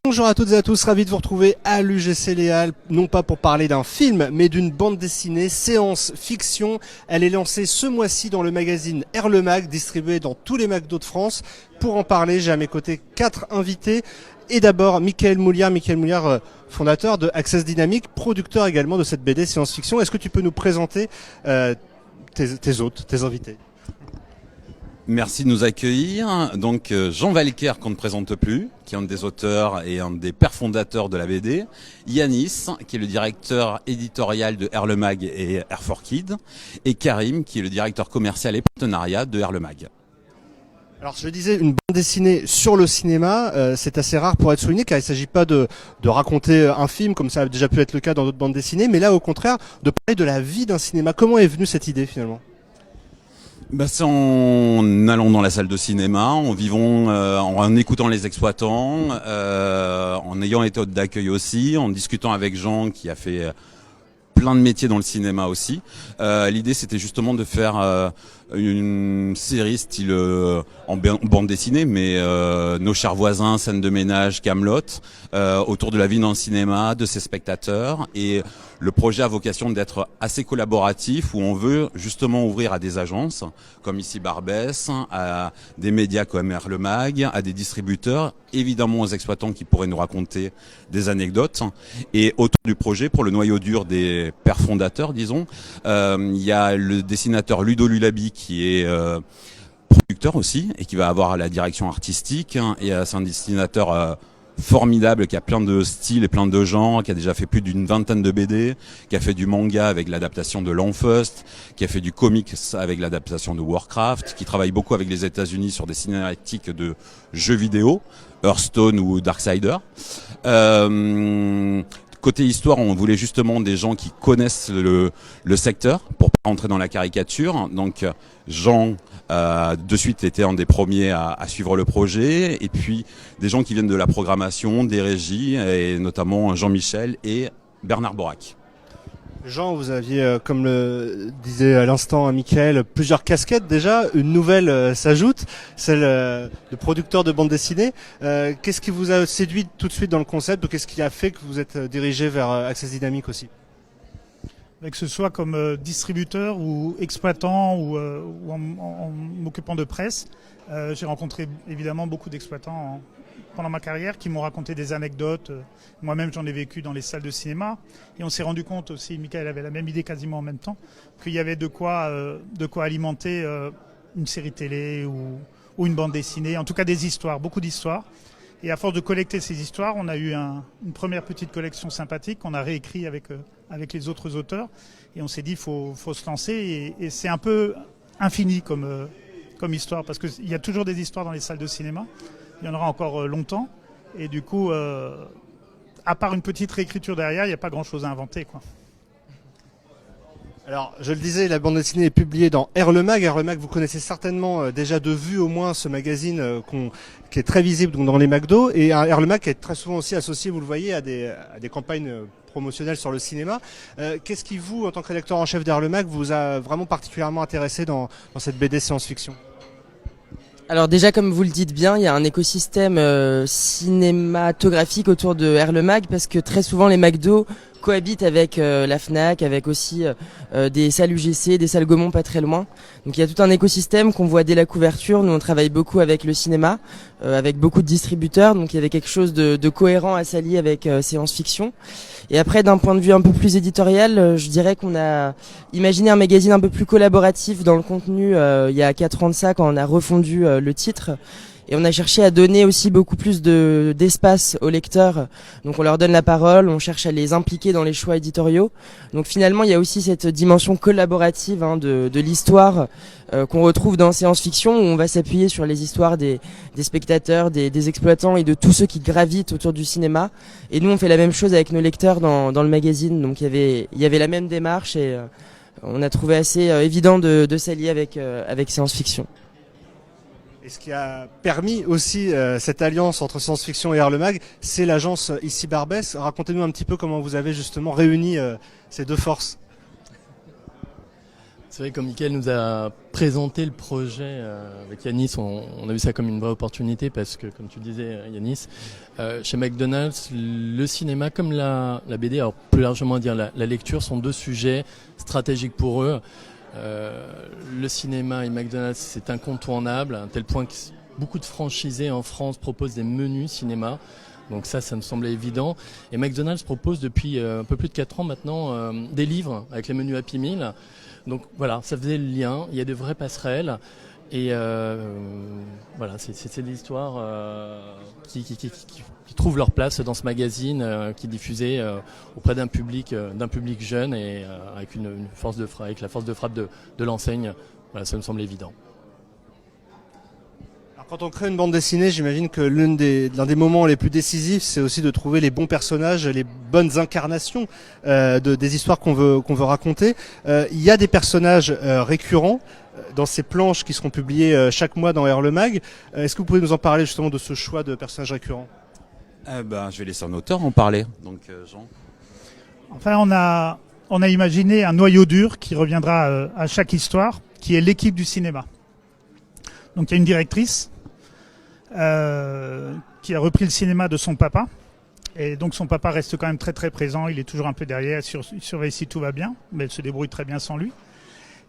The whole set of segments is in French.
Bonjour à toutes et à tous, ravi de vous retrouver à l'UGC Léal, non pas pour parler d'un film, mais d'une bande dessinée séance fiction. Elle est lancée ce mois-ci dans le magazine R le Mag, distribué dans tous les McDo de France. Pour en parler, j'ai à mes côtés 4 invités. Et d'abord, Michael Mouliard, fondateur de Access Dynamics, producteur également de cette BD science-fiction. Est-ce que tu peux nous présenter tes hôtes, tes invités ? Merci de nous accueillir. Donc Jean Valquer, qu'on ne présente plus, qui est un des auteurs et un des pères fondateurs de la BD. Yanis, qui est le directeur éditorial de R le Mag et R4Kid. Et Karim, qui est le directeur commercial et partenariat de R le Mag. Alors je le disais, une bande dessinée sur le cinéma, c'est assez rare pour être souligné car il ne s'agit pas de raconter un film comme ça a déjà pu être le cas dans d'autres bandes dessinées, mais là au contraire de parler de la vie d'un cinéma. Comment est venue cette idée finalement ? C'est en allant dans la salle de cinéma, en écoutant les exploitants, en ayant été hôte d'accueil aussi, en discutant avec Jean qui a fait plein de métiers dans le cinéma aussi. L'idée c'était justement de faire une série style en bande dessinée, mais Nos chers voisins, Scène de ménage, Kaamelott, autour de la vie dans le cinéma, de ses spectateurs. Et le projet a vocation d'être assez collaboratif, où on veut justement ouvrir à des agences, comme ici Barbès, à des médias comme R le Mag, à des distributeurs, évidemment aux exploitants qui pourraient nous raconter des anecdotes. Et autour du projet, pour le noyau dur des pères fondateurs, disons, il y a le dessinateur Ludo Lulabi qui est producteur aussi et qui va avoir la direction artistique. Et c'est un dessinateur formidable, qui a plein de styles et plein de genres, qui a déjà fait plus d'une vingtaine de BD, qui a fait du manga avec l'adaptation de Lanfeust, qui a fait du comics avec l'adaptation de Warcraft, qui travaille beaucoup avec les États-Unis sur des cinématiques de jeux vidéo, Hearthstone ou Darksider. Côté histoire, on voulait justement des gens qui connaissent le secteur pour pas rentrer dans la caricature. Donc Jean, de suite, était un des premiers à suivre le projet. Et puis des gens qui viennent de la programmation, des régies, et notamment Jean-Michel et Bernard Borac. Jean, vous aviez, comme le disait à l'instant Michael, plusieurs casquettes déjà. Une nouvelle s'ajoute, celle de producteur de bande dessinée. Qu'est-ce qui vous a séduit tout de suite dans le concept, ou qu'est-ce qui a fait que vous êtes dirigé vers Access Dynamics aussi ? Que ce soit comme distributeur ou exploitant ou en m'occupant de presse, j'ai rencontré évidemment beaucoup d'exploitants pendant ma carrière qui m'ont raconté des anecdotes. Moi-même, j'en ai vécu dans les salles de cinéma. Et on s'est rendu compte aussi, Michael avait la même idée quasiment en même temps, qu'il y avait de quoi alimenter une série télé ou une bande dessinée, en tout cas des histoires, beaucoup d'histoires. Et à force de collecter ces histoires, on a eu une première petite collection sympathique qu'on a réécrit avec les autres auteurs. Et on s'est dit, il faut se lancer. Et c'est un peu infini comme histoire, parce qu'il y a toujours des histoires dans les salles de cinéma. Il y en aura encore longtemps. Et du coup, à part une petite réécriture derrière, il n'y a pas grand-chose à inventer, quoi. Alors, je le disais, la bande dessinée est publiée dans R le Mag. R le Mag, vous connaissez certainement déjà de vue au moins ce magazine qui est très visible donc, dans les McDo. Et R le Mag qui est très souvent aussi associé, vous le voyez, à des campagnes promotionnelles sur le cinéma. Qu'est-ce qui, vous, en tant que rédacteur en chef d'R le Mag, vous a vraiment particulièrement intéressé dans cette BD science-fiction ? Alors déjà, comme vous le dites bien, il y a un écosystème cinématographique autour de R le Mag, parce que très souvent les McDo cohabitent avec la Fnac, avec aussi des salles UGC, des salles Gaumont pas très loin. Donc il y a tout un écosystème qu'on voit dès la couverture. Nous on travaille beaucoup avec le cinéma, avec beaucoup de distributeurs, donc il y avait quelque chose de cohérent à s'allier avec Séance Fiction. Et après, d'un point de vue un peu plus éditorial, je dirais qu'on a imaginé un magazine un peu plus collaboratif dans le contenu il y a 4 ans de ça, quand on a refondu le titre. Et on a cherché à donner aussi beaucoup plus d'espace aux lecteurs. Donc on leur donne la parole, on cherche à les impliquer dans les choix éditoriaux. Donc finalement, il y a aussi cette dimension collaborative de l'histoire qu'on retrouve dans Séance Fiction, où on va s'appuyer sur les histoires des spectateurs, des exploitants et de tous ceux qui gravitent autour du cinéma. Et nous, on fait la même chose avec nos lecteurs dans le magazine. Donc il y avait la même démarche, et on a trouvé assez évident de s'allier avec Séance Fiction. Et ce qui a permis aussi cette alliance entre science-fiction et R le Mag, c'est l'agence ici Barbès. Racontez-nous un petit peu comment vous avez justement réuni ces deux forces. C'est vrai, comme Mickaël nous a présenté le projet avec Yanis, on a vu ça comme une vraie opportunité parce que, comme tu le disais, Yanis, chez McDonald's, le cinéma comme la BD, alors plus largement à dire la lecture, sont deux sujets stratégiques pour eux. Le cinéma et McDonald's, c'est incontournable, à un tel point que beaucoup de franchisés en France proposent des menus cinéma. Donc ça me semblait évident. Et McDonald's propose depuis un peu plus de 4 ans maintenant des livres avec les menus Happy Meal. Donc voilà, ça faisait le lien, il y a de vraies passerelles. Et voilà, c'est des histoires qui trouvent leur place dans ce magazine qui est diffusé auprès d'un public jeune et avec une force de frappe, avec la force de frappe de l'enseigne. Voilà, ça me semble évident. Quand on crée une bande dessinée, j'imagine que l'un des moments les plus décisifs, c'est aussi de trouver les bons personnages, les bonnes incarnations des histoires qu'on veut raconter. Il y a des personnages récurrents dans ces planches qui seront publiées chaque mois dans R le Mag. Est-ce que vous pouvez nous en parler justement de ce choix de personnages récurrents? Je vais laisser un auteur en parler. Donc Jean. Enfin, on a imaginé un noyau dur qui reviendra à chaque histoire, qui est l'équipe du cinéma. Donc il y a une directrice qui a repris le cinéma de son papa. Et donc son papa reste quand même très très présent, il est toujours un peu derrière, il surveille si tout va bien, mais elle se débrouille très bien sans lui.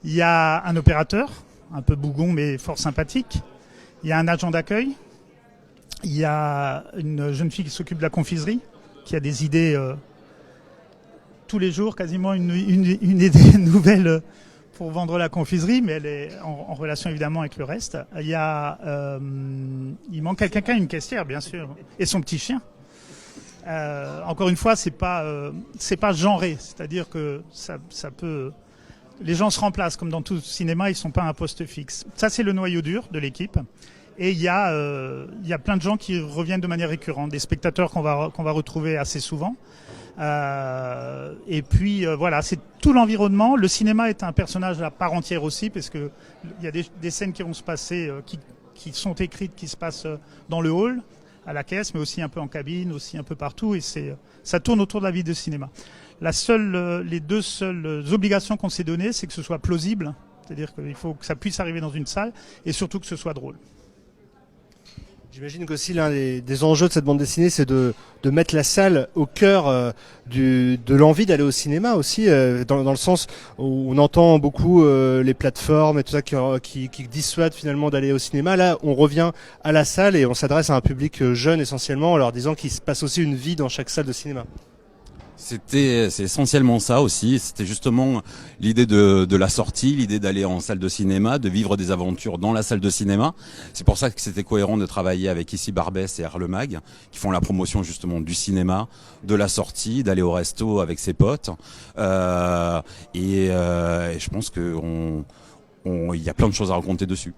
Il y a un opérateur, un peu bougon mais fort sympathique. Il y a un agent d'accueil. Il y a une jeune fille qui s'occupe de la confiserie, qui a des idées tous les jours, quasiment une idée nouvelle pour vendre la confiserie, mais elle est en relation évidemment avec le reste. Il manque à quelqu'un, une caissière bien sûr, et son petit chien. Encore une fois, c'est pas genré, c'est-à-dire que ça peut. Les gens se remplacent comme dans tout cinéma, ils sont pas à un poste fixe. Ça, c'est le noyau dur de l'équipe. Et il y a plein de gens qui reviennent de manière récurrente, des spectateurs qu'on va retrouver assez souvent. Et puis voilà, c'est tout l'environnement. Le cinéma est un personnage à part entière aussi, parce que il y a des scènes qui vont se passer, qui sont écrites, qui se passent dans le hall, à la caisse, mais aussi un peu en cabine, aussi un peu partout. Et ça tourne autour de la vie de cinéma. Les deux seules obligations qu'on s'est données, c'est que ce soit plausible, c'est-à-dire qu'il faut que ça puisse arriver dans une salle, et surtout que ce soit drôle. J'imagine qu'aussi l'un des enjeux de cette bande dessinée, c'est de mettre la salle au cœur de l'envie d'aller au cinéma aussi, dans le sens où on entend beaucoup les plateformes et tout ça qui dissuadent finalement d'aller au cinéma. Là, on revient à la salle et on s'adresse à un public jeune essentiellement, en leur disant qu'il se passe aussi une vie dans chaque salle de cinéma. C'est essentiellement ça aussi. C'était justement l'idée de la sortie, l'idée d'aller en salle de cinéma, de vivre des aventures dans la salle de cinéma. C'est pour ça que c'était cohérent de travailler avec ici Barbès et R le Mag, qui font la promotion justement du cinéma, de la sortie, d'aller au resto avec ses potes. Et je pense que il y a plein de choses à raconter dessus.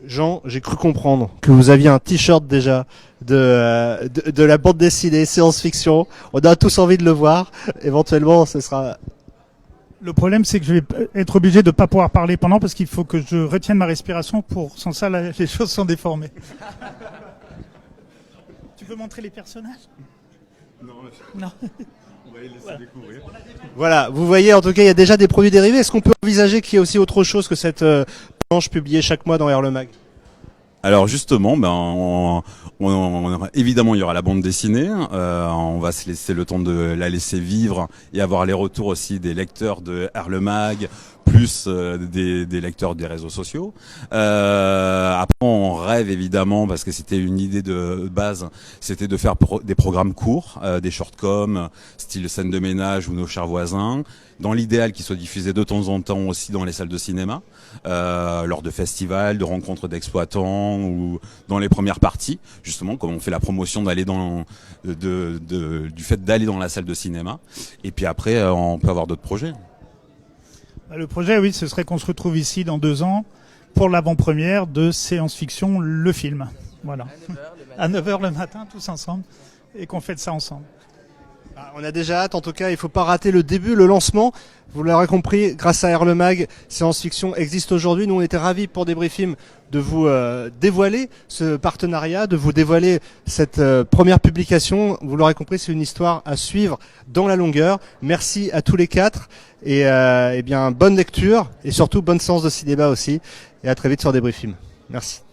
Jean, j'ai cru comprendre que vous aviez un t-shirt déjà de la bande dessinée science-fiction. On a tous envie de le voir. Éventuellement, ce sera... Le problème, c'est que je vais être obligé de ne pas pouvoir parler pendant, parce qu'il faut que je retienne ma respiration. Sans ça, les choses sont déformées. Tu peux montrer les personnages? Non. On va les laisser découvrir. Voilà, vous voyez, en tout cas, il y a déjà des produits dérivés. Est-ce qu'on peut envisager qu'il y ait aussi autre chose que cette planche publiée chaque mois dans R le Mag? Alors justement, évidemment, il y aura la bande dessinée. On va se laisser le temps de la laisser vivre et avoir les retours aussi des lecteurs de R le Mag, plus des lecteurs des réseaux sociaux. Après, on rêve évidemment, parce que c'était une idée de base, c'était de faire des programmes courts, des shortcoms, style scène de ménage ou Nos chers voisins. Dans l'idéal, qu'ils soient diffusés de temps en temps aussi dans les salles de cinéma, lors de festivals, de rencontres d'exploitants ou dans les premières parties, justement, comme on fait la promotion d'aller du fait d'aller dans la salle de cinéma. Et puis après, on peut avoir d'autres projets. Le projet, oui, ce serait qu'on se retrouve ici dans 2 ans pour l'avant-première de Séance Fiction, le film. Voilà. À 9h le matin, tous ensemble, et qu'on fête ça ensemble. On a déjà hâte, en tout cas, il faut pas rater le début, le lancement. Vous l'aurez compris, grâce à Air Mag, Séance Fiction existe aujourd'hui. Nous, on était ravis pour Débrief Film de vous dévoiler ce partenariat, de vous dévoiler cette première publication. Vous l'aurez compris, c'est une histoire à suivre dans la longueur. Merci à tous les quatre et bien bonne lecture et surtout bonne séance de cinéma aussi. Et à très vite sur Débrief Film. Merci.